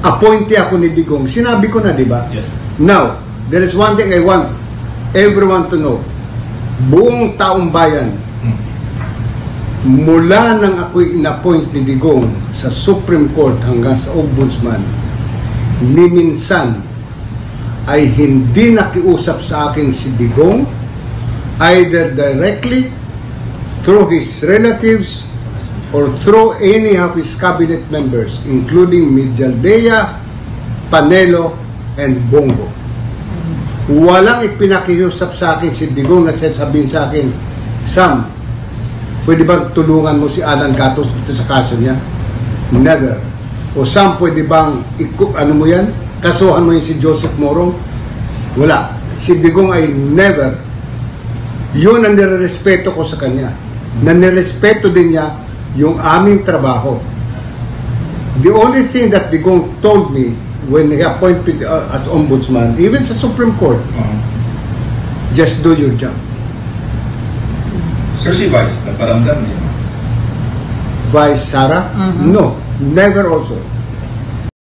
appointee ako ni Digong. Sinabi ko na, di ba? Yes. Now, there is one thing I want everyone to know. Buong taong bayan, mula nang ako'y in-appoint ni Digong sa Supreme Court hanggang sa Ombudsman, ni minsan ay hindi nakiusap sa akin si Digong, either directly, through his relatives, or through any of his cabinet members, including Medialdea, Panelo, and Bongo. Walang ipinakiusap sa akin si Digong na sabihin sa akin, Sam, pwede bang tulungan mo si Alan Gatos dito sa kaso niya? Never. O Sam, pwede bang kasuhan mo yun si Joseph Morong? Wala. Si Digong ay never. Yun ang nirerespeto ko sa kanya. Na nirespeto din niya yung aming trabaho. The only thing that Digong told me when he appointed as ombudsman, even sa Supreme Court, just do your job. Sir, si Vice, naparamdam niya. Vice Sara? No, never also.